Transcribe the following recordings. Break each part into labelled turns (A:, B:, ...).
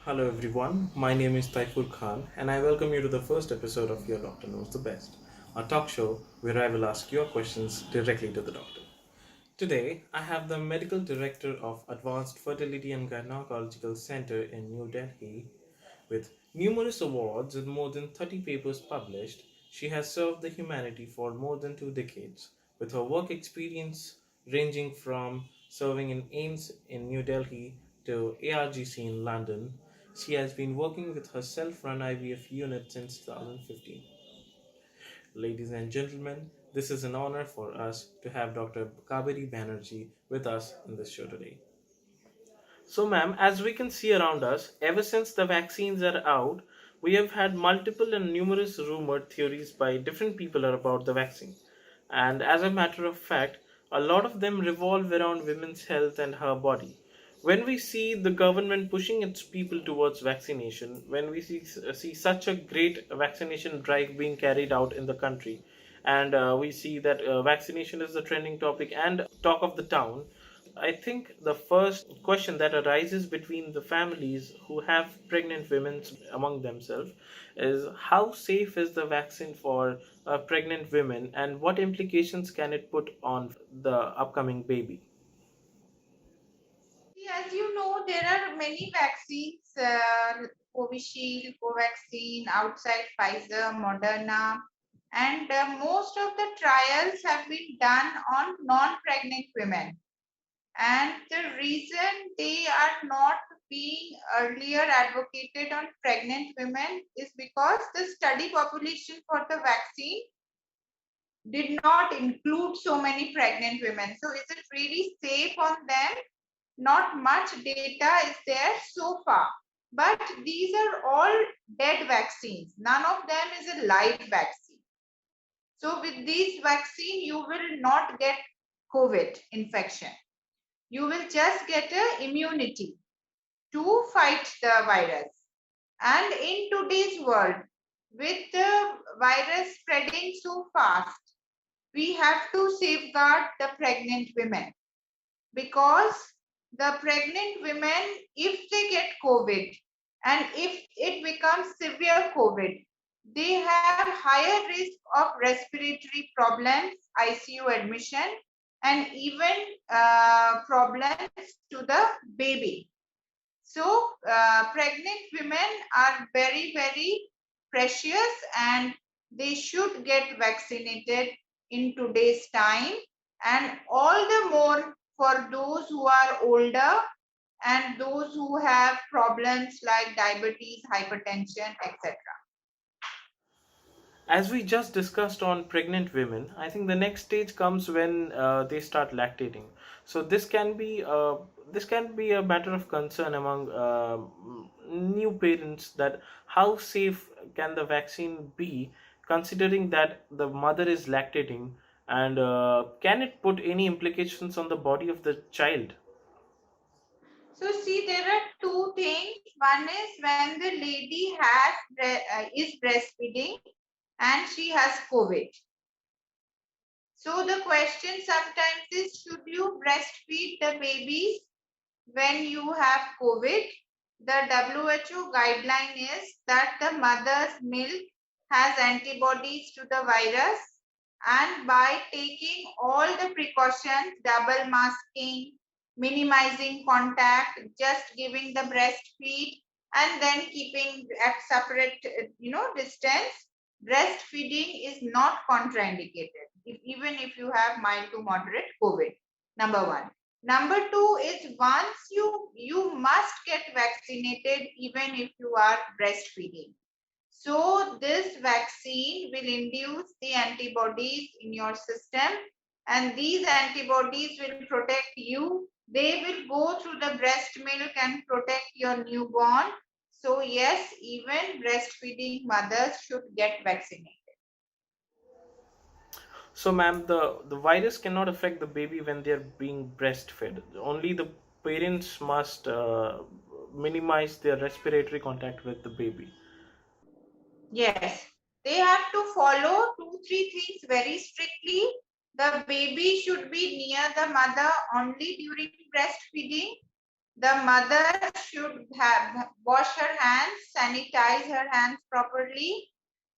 A: Hello everyone, my name is Taifur Khan and I welcome you to the first episode of Your Doctor Knows the Best, a talk show where I will ask your questions directly to the doctor. Today, I have the Medical Director of Advanced Fertility and Gynaecological Center in New Delhi. With numerous awards and more than 30 papers published, she has served the humanity for more than 2 decades, with her work experience ranging from serving in AIMS in New Delhi to ARGC in London. She has been working with her self run IVF unit since 2015. Ladies and gentlemen, this is an honor for us to have Dr. Kaberi Banerjee with us in this show today. So, ma'am, as we can see around us, ever since the vaccines are out, we have had multiple and numerous rumored theories by different people about the vaccine. And as a matter of fact, a lot of them revolve around women's health and her body. When we see the government pushing its people towards vaccination, when we see such a great vaccination drive being carried out in the country, and we see that vaccination is the trending topic and talk of the town, I think the first question that arises between the families who have pregnant women among themselves is how safe is the vaccine for pregnant women and what implications can it put on the upcoming baby?
B: See, as you know, there are many vaccines, Covishield, Covaxin, outside Pfizer, Moderna, and most of the trials have been done on non-pregnant women. And the reason they are not being earlier advocated on pregnant women is because the study population for the vaccine did not include so many pregnant women. So is it really safe on them? Not much data is there so far. But these are all dead vaccines. None of them is a live vaccine. So with these vaccine, you will not get COVID infection. You will just get a immunity to fight the virus. And in today's world, with the virus spreading so fast, we have to safeguard the pregnant women because the pregnant women, if they get COVID and if it becomes severe COVID, they have higher risk of respiratory problems, ICU admission, and even problems to the baby. So, pregnant women are very, very precious and they should get vaccinated in today's time, and all the more for those who are older and those who have problems like diabetes, hypertension, etc.
A: As we just discussed on pregnant women, I think the next stage comes when they start lactating. So this can be a matter of concern among new parents, that how safe can the vaccine be, considering that the mother is lactating, and can it put any implications on the body of the child?
B: So, see, there are two things. One is when the lady is breastfeeding and she has COVID. So the question sometimes is, should you breastfeed the babies when you have COVID? The WHO guideline is that the mother's milk has antibodies to the virus, and by taking all the precautions, double masking, minimizing contact, just giving the breastfeed, and then keeping at separate distance, breastfeeding is not contraindicated even if you have mild to moderate COVID. Number one. Number two is, once you must get vaccinated even if you are breastfeeding. So this vaccine will induce the antibodies in your system, and these antibodies will protect you. They will go through the breast milk and protect your newborn. So yes, even breastfeeding mothers should get vaccinated.
A: So, ma'am, the virus cannot affect the baby when they are being breastfed. Only the parents must minimize their respiratory contact with the baby.
B: Yes, they have to follow two, three things very strictly. The baby should be near the mother only during breastfeeding. The mother should wash her hands, sanitize her hands properly,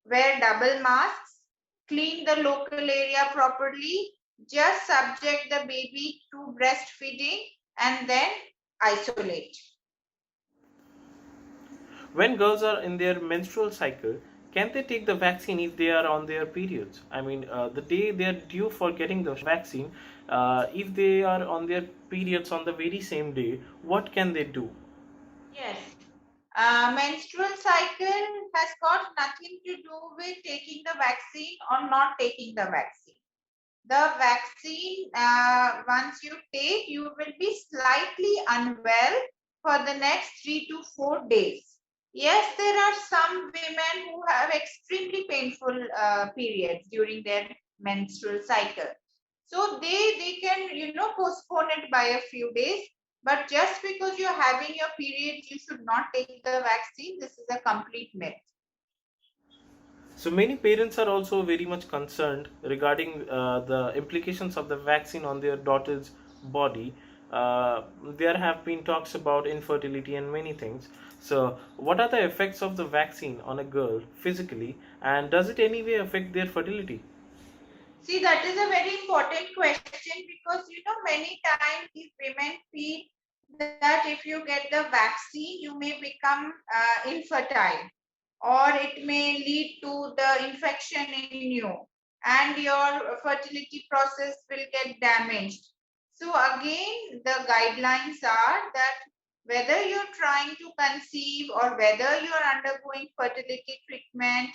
B: wear double masks, clean the local area properly, just subject the baby to breastfeeding and then isolate.
A: When girls are in their menstrual cycle, can they take the vaccine if they are on their periods? I mean, the day they are due for getting the vaccine, if they are on their periods on the very same day, what can they do?
B: Yes. Menstrual cycle has got nothing to do with taking the vaccine or not taking the vaccine. The vaccine, once you take, you will be slightly unwell for the next 3 to 4 days. Yes, there are some women who have extremely painful periods during their menstrual cycle. So they can, postpone it by a few days. But just because you're having your periods, you should not take the vaccine. This is a complete myth.
A: So many parents are also very much concerned regarding the implications of the vaccine on their daughter's body. There have been talks about infertility and many things. So, what are the effects of the vaccine on a girl physically, and does it any way affect their fertility?
B: See, that is a very important question because many times these women feel that if you get the vaccine, you may become infertile, or it may lead to the infection in you, and your fertility process will get damaged. So, again, the guidelines are that whether you're trying to conceive or whether you are undergoing fertility treatment,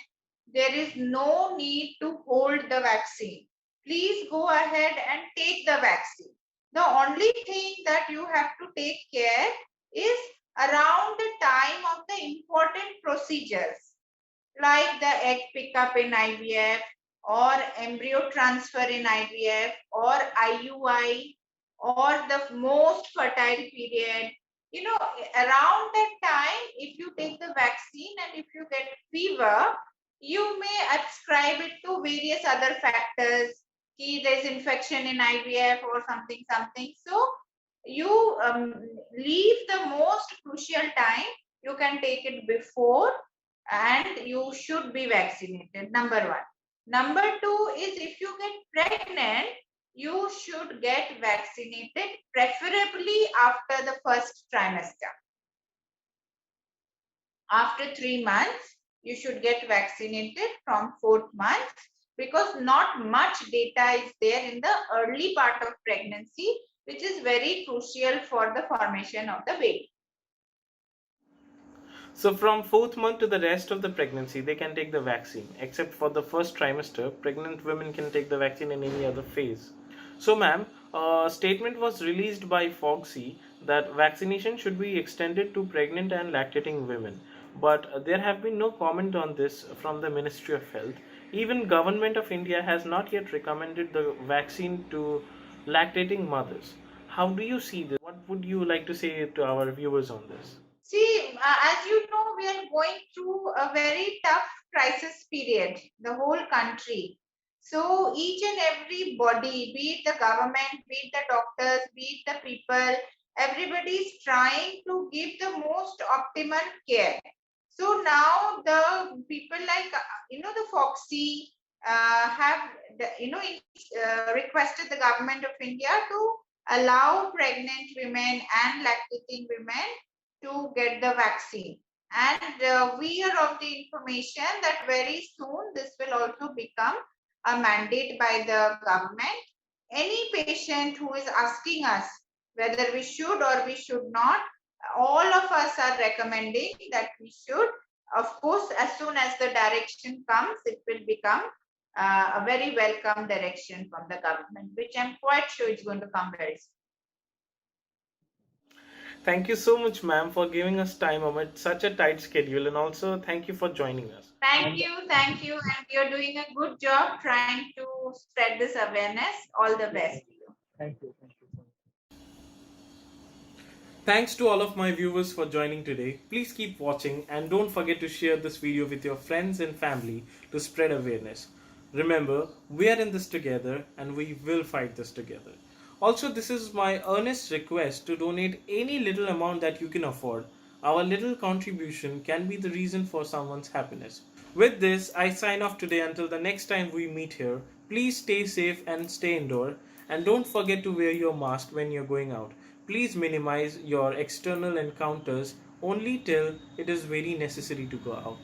B: there is no need to hold the vaccine. Please go ahead and take the vaccine. The only thing that you have to take care is around the time of the important procedures like the egg pickup in IVF or embryo transfer in IVF or IUI or the most fertile period. Around that time, if you take the vaccine and if you get fever, you may ascribe it to various other factors. There's infection in IVF or something. So you leave the most crucial time. You can take it before, and you should be vaccinated. Number one. Number two is if you get pregnant, you should get vaccinated, preferably after the first trimester. After 3 months, you should get vaccinated from fourth month because not much data is there in the early part of pregnancy, which is very crucial for the formation of the baby.
A: So, from fourth month to the rest of the pregnancy, they can take the vaccine. Except for the first trimester, pregnant women can take the vaccine in any other phase. So, ma'am, a statement was released by Foxy that vaccination should be extended to pregnant and lactating women. But there have been no comment on this from the Ministry of Health. Even Government of India has not yet recommended the vaccine to lactating mothers. How do you see this? What would you like to say to our viewers on this?
B: See, as you know, we are going through a very tough crisis period, the whole country. So each and every body, be it the government, be it the doctors, be it the people, everybody is trying to give the most optimal care. So now the people like, the Foxy have, requested the government of India to allow pregnant women and lactating women to get the vaccine. And we are of the information that very soon this will also become a mandate by the government. Any patient who is asking us whether we should or we should not, all of us are recommending that we should. Of course, as soon as the direction comes, it will become a very welcome direction from the government, which I'm quite sure is going to come very soon.
A: Thank you so much, ma'am, for giving us time amid such a tight schedule, and also thank you for joining us.
B: Thank you, and you're doing a good job trying to spread this awareness. All the best to you.
A: Thanks to all of my viewers for joining today. Please keep watching and don't forget to share this video with your friends and family to spread awareness. Remember, we are in this together and we will fight this together. Also, this is my earnest request to donate any little amount that you can afford. Our little contribution can be the reason for someone's happiness. With this, I sign off today until the next time we meet here. Please stay safe and stay indoor. And don't forget to wear your mask when you're going out. Please minimize your external encounters only till it is very necessary to go out.